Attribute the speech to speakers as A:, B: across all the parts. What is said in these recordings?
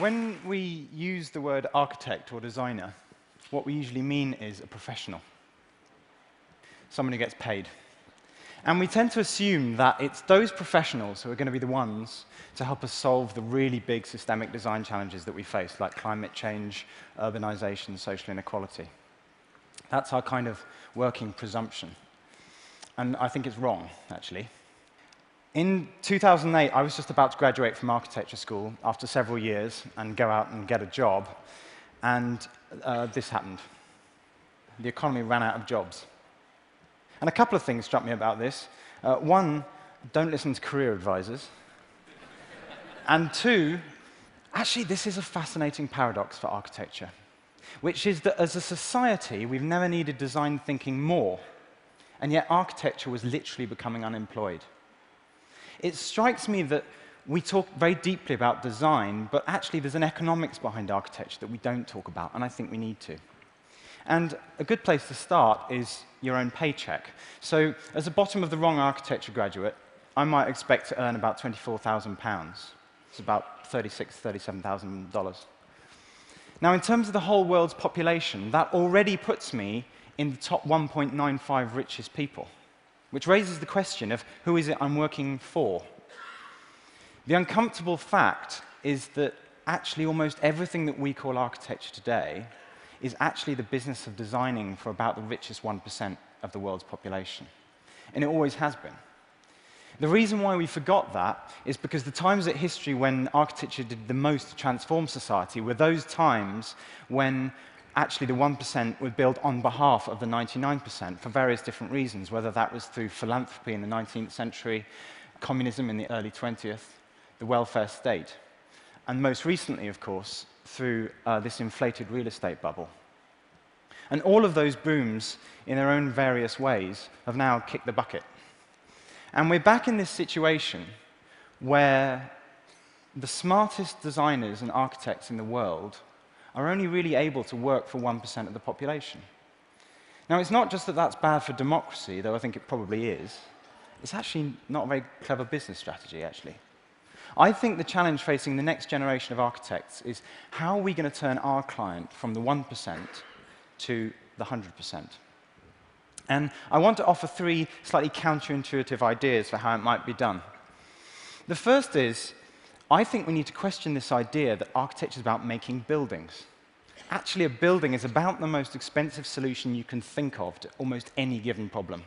A: When we use the word architect or designer, what we usually mean is a professional, someone who gets paid. And we tend to assume that it's those professionals who are going to be the ones to help us solve the really big systemic design challenges that we face, like climate change, urbanization, social inequality. That's our kind of working presumption. And I think it's wrong, actually. In 2008, I was just about to graduate from architecture school after several years and go out and get a job. And this happened. The economy ran out of jobs. And a couple of things struck me about this. One, don't listen to career advisors. And two, actually, this is a fascinating paradox for architecture, which is that as a society, we've never needed design thinking more, and yet architecture was literally becoming unemployed. It strikes me that we talk very deeply about design, but actually there's an economics behind architecture that we don't talk about, and I think we need to. And a good place to start is your own paycheck. So as a bottom of the wrong architecture graduate, I might expect to earn about £24,000. It's about $36,000, $37,000. Now, in terms of the whole world's population, that already puts me in the top 1.95 richest people, which raises the question of who is it I'm working for? The uncomfortable fact is that actually almost everything that we call architecture today is actually the business of designing for about the richest 1% of the world's population. And it always has been. The reason why we forgot that is because the times in history when architecture did the most to transform society were those times when actually the 1% would build on behalf of the 99% for various different reasons, whether that was through philanthropy in the 19th century, communism in the early 20th, the welfare state, and most recently, of course, through this inflated real estate bubble. And all of those booms, in their own various ways, have now kicked the bucket. And we're back in this situation where the smartest designers and architects in the world are only really able to work for 1% of the population. Now, it's not just that that's bad for democracy, though I think it probably is. It's actually not a very clever business strategy, actually. I think the challenge facing the next generation of architects is how are we going to turn our client from the 1% to the 100%? And I want to offer three slightly counterintuitive ideas for how it might be done. The first is, I think we need to question this idea that architecture is about making buildings. Actually, a building is about the most expensive solution you can think of to almost any given problem.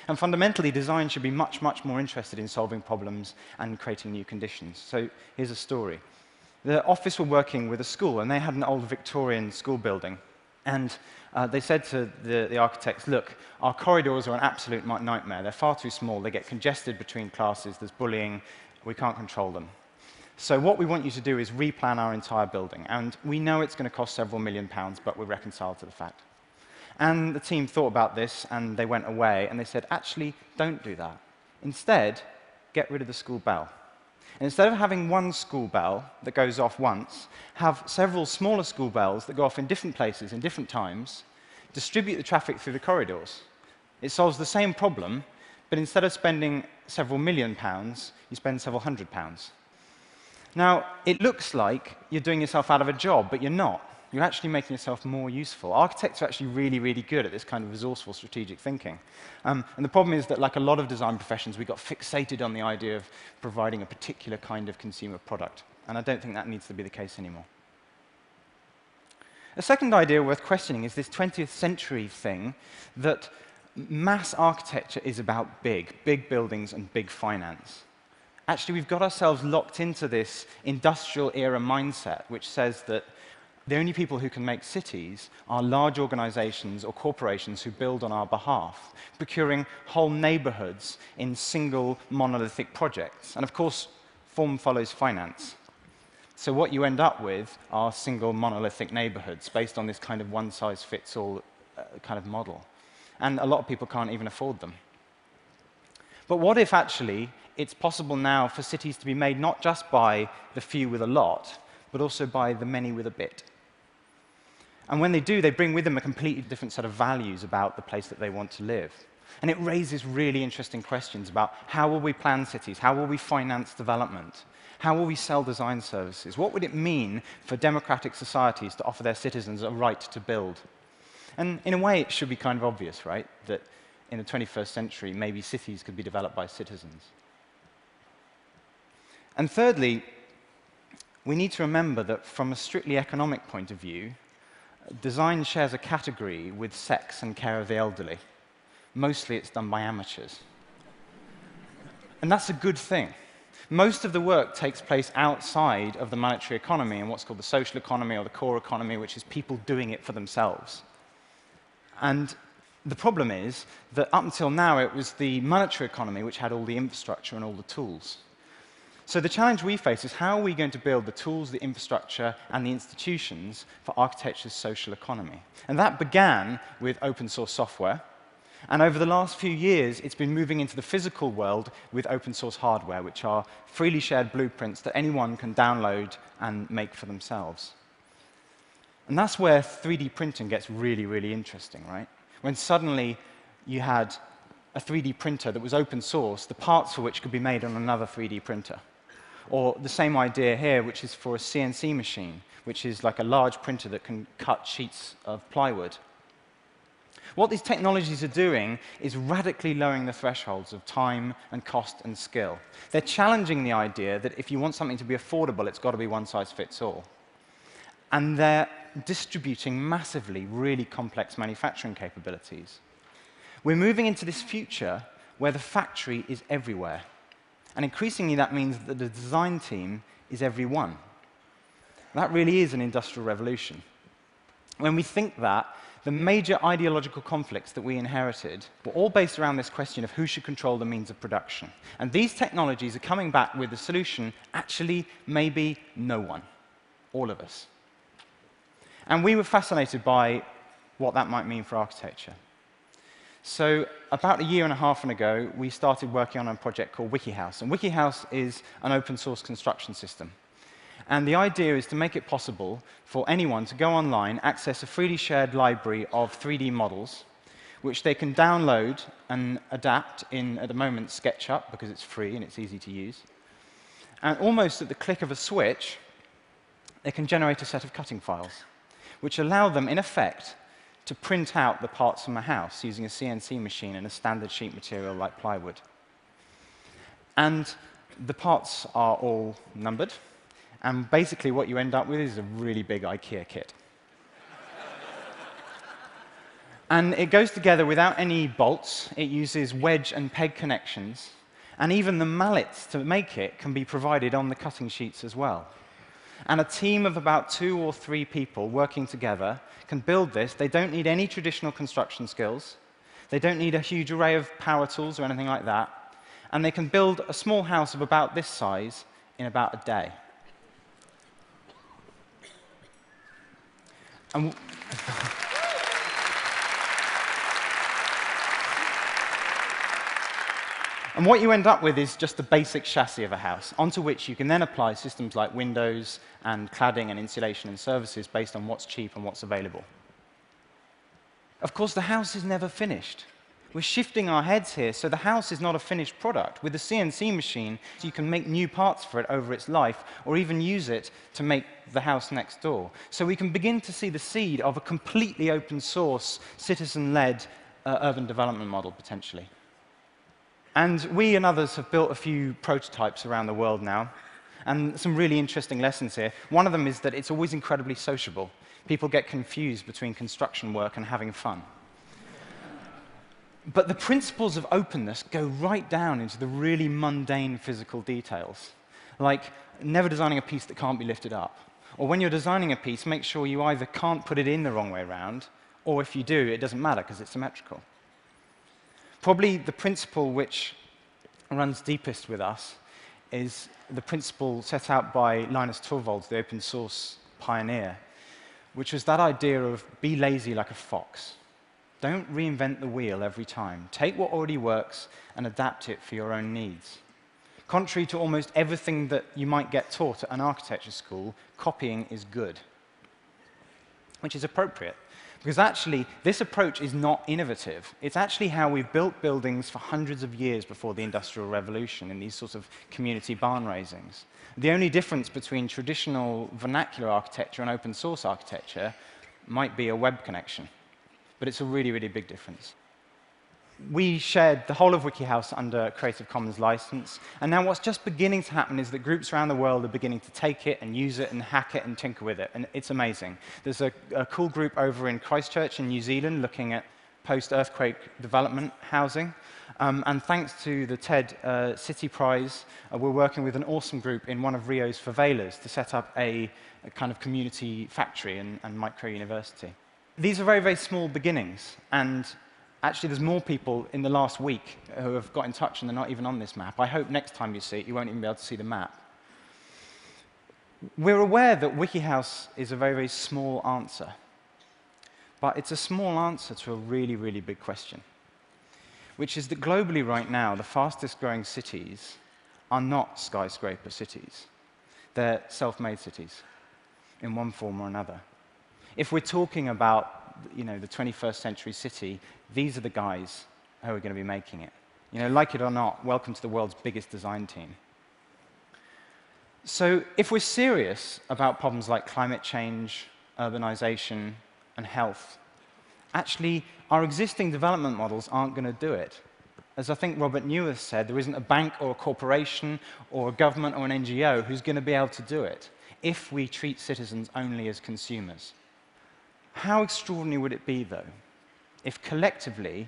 A: And fundamentally, design should be much, much more interested in solving problems and creating new conditions. So here's a story. The office were working with a school, and they had an old Victorian school building. And they said to the architects, look, our corridors are an absolute nightmare. They're far too small. They get congested between classes. There's bullying. We can't control them. So what we want you to do is replan our entire building. And we know it's going to cost several £1 million, but we're reconciled to the fact. And the team thought about this, and they went away, and they said, actually, don't do that. Instead, get rid of the school bell. And instead of having one school bell that goes off once, have several smaller school bells that go off in different places in different times, distribute the traffic through the corridors. It solves the same problem, but instead of spending several £1 million, you spend several £100. Now, it looks like you're doing yourself out of a job, but you're not. You're actually making yourself more useful. Architects are actually really, really good at this kind of resourceful strategic thinking. And the problem is that, like a lot of design professions, we got fixated on the idea of providing a particular kind of consumer product. And I don't think that needs to be the case anymore. A second idea worth questioning is this 20th century thing that mass architecture is about big buildings and big finance. Actually, we've got ourselves locked into this industrial era mindset, which says that the only people who can make cities are large organizations or corporations who build on our behalf, procuring whole neighborhoods in single monolithic projects. And of course, form follows finance. So what you end up with are single monolithic neighborhoods based on this kind of one-size-fits-all kind of model. And a lot of people can't even afford them. But what if actually it's possible now for cities to be made not just by the few with a lot, but also by the many with a bit? And when they do, they bring with them a completely different set of values about the place that they want to live. And it raises really interesting questions about how will we plan cities? How will we finance development? How will we sell design services? What would it mean for democratic societies to offer their citizens a right to build? And in a way, it should be kind of obvious, right? That in the 21st century, maybe cities could be developed by citizens. And thirdly, we need to remember that from a strictly economic point of view, design shares a category with sex and care of the elderly. Mostly it's done by amateurs. And that's a good thing. Most of the work takes place outside of the monetary economy in what's called the social economy or the core economy, which is people doing it for themselves. And the problem is that up until now, it was the monetary economy which had all the infrastructure and all the tools. So the challenge we face is how are we going to build the tools, the infrastructure, and the institutions for architecture's social economy? And that began with open source software. And over the last few years, it's been moving into the physical world with open source hardware, which are freely shared blueprints that anyone can download and make for themselves. And that's where 3D printing gets really, really interesting, right? When suddenly you had a 3D printer that was open source, the parts for which could be made on another 3D printer. Or the same idea here, which is for a CNC machine, which is like a large printer that can cut sheets of plywood. What these technologies are doing is radically lowering the thresholds of time and cost and skill. They're challenging the idea that if you want something to be affordable, it's got to be one size fits all. And they're distributing massively really complex manufacturing capabilities. We're moving into this future where the factory is everywhere. And increasingly, that means that the design team is everyone. That really is an industrial revolution. When we think that, the major ideological conflicts that we inherited were all based around this question of who should control the means of production. And these technologies are coming back with the solution, actually, maybe no one. All of us. And we were fascinated by what that might mean for architecture. So about a year and a half ago, we started working on a project called Uikihaus. And Uikihaus is an open source construction system. And the idea is to make it possible for anyone to go online, access a freely shared library of 3D models, which they can download and adapt in, at the moment, SketchUp, because it's free and it's easy to use. And almost at the click of a switch, they can generate a set of cutting files, which allow them, in effect, to print out the parts from a house using a CNC machine and a standard sheet material like plywood. And the parts are all numbered. And basically what you end up with is a really big IKEA kit. And it goes together without any bolts. It uses wedge and peg connections. And even the mallets to make it can be provided on the cutting sheets as well. And a team of about 2 or 3 people working together can build this. They don't need any traditional construction skills. They don't need a huge array of power tools or anything like that. And they can build a small house of about this size in about a day. And And what you end up with is just the basic chassis of a house, onto which you can then apply systems like windows and cladding and insulation and services based on what's cheap and what's available. Of course, the house is never finished. We're shifting our heads here, so the house is not a finished product. With the CNC machine, you can make new parts for it over its life, or even use it to make the house next door. So we can begin to see the seed of a completely open source, citizen-led urban development model, potentially. And we and others have built a few prototypes around the world now, and some really interesting lessons here. One of them is that it's always incredibly sociable. People get confused between construction work and having fun. But the principles of openness go right down into the really mundane physical details, like never designing a piece that can't be lifted up. Or when you're designing a piece, make sure you either can't put it in the wrong way around, or if you do, it doesn't matter because it's symmetrical. Probably the principle which runs deepest with us is the principle set out by Linus Torvalds, the open source pioneer, which was that idea of be lazy like a fox. Don't reinvent the wheel every time. Take what already works and adapt it for your own needs. Contrary to almost everything that you might get taught at an architecture school, copying is good. which is appropriate. Because actually, this approach is not innovative. It's actually how we've built buildings for hundreds of years before the Industrial Revolution in these sorts of community barn raisings. The only difference between traditional vernacular architecture and open source architecture might be a web connection. But it's a really, really big difference. We shared the whole of Wikihouse under Creative Commons license, and now what's just beginning to happen is that groups around the world are beginning to take it and use it and hack it and tinker with it, and it's amazing. There's a cool group over in Christchurch in New Zealand looking at post-earthquake development housing, and thanks to the TED City Prize, we're working with an awesome group in one of Rio's favelas to set up a kind of community factory and micro-university. These are very, very small beginnings, and actually, there's more people in the last week who have got in touch and they're not even on this map. I hope next time you see it, you won't even be able to see the map. We're aware that Wikihouse is a very, very small answer. But it's a small answer to a really, really big question, which is that globally right now, the fastest growing cities are not skyscraper cities. They're self-made cities in one form or another. If we're talking about the 21st century city, these are the guys who are going to be making it. Like it or not, welcome to the world's biggest design team. So if we're serious about problems like climate change, urbanization, and health, actually, our existing development models aren't going to do it. As I think Robert Newith said, there isn't a bank or a corporation or a government or an NGO who's going to be able to do it if we treat citizens only as consumers. How extraordinary would it be, though, if collectively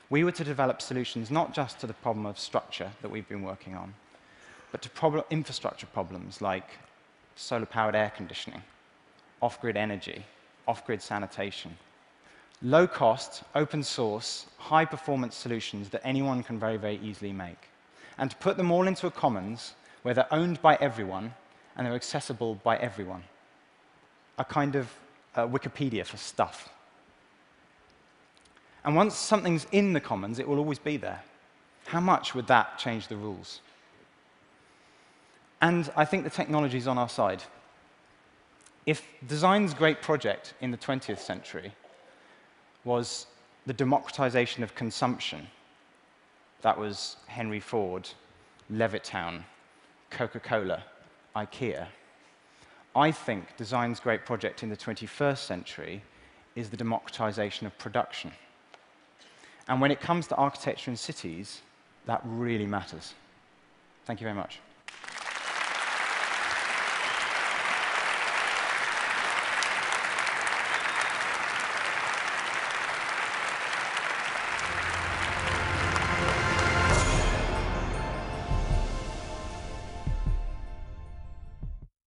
A: we were to develop solutions not just to the problem of structure that we've been working on, but to infrastructure problems like solar-powered air conditioning, off-grid energy, off-grid sanitation, low-cost, open-source, high-performance solutions that anyone can very, very easily make, and to put them all into a commons where they're owned by everyone and they're accessible by everyone. A kind of Wikipedia for stuff. And once something's in the commons, it will always be there. How much would that change the rules? And I think the technology's on our side. If design's great project in the 20th century was the democratization of consumption, that was Henry Ford, Levittown, Coca-Cola, IKEA, I think design's great project in the 21st century is the democratization of production. And when it comes to architecture in cities, that really matters. Thank you very much.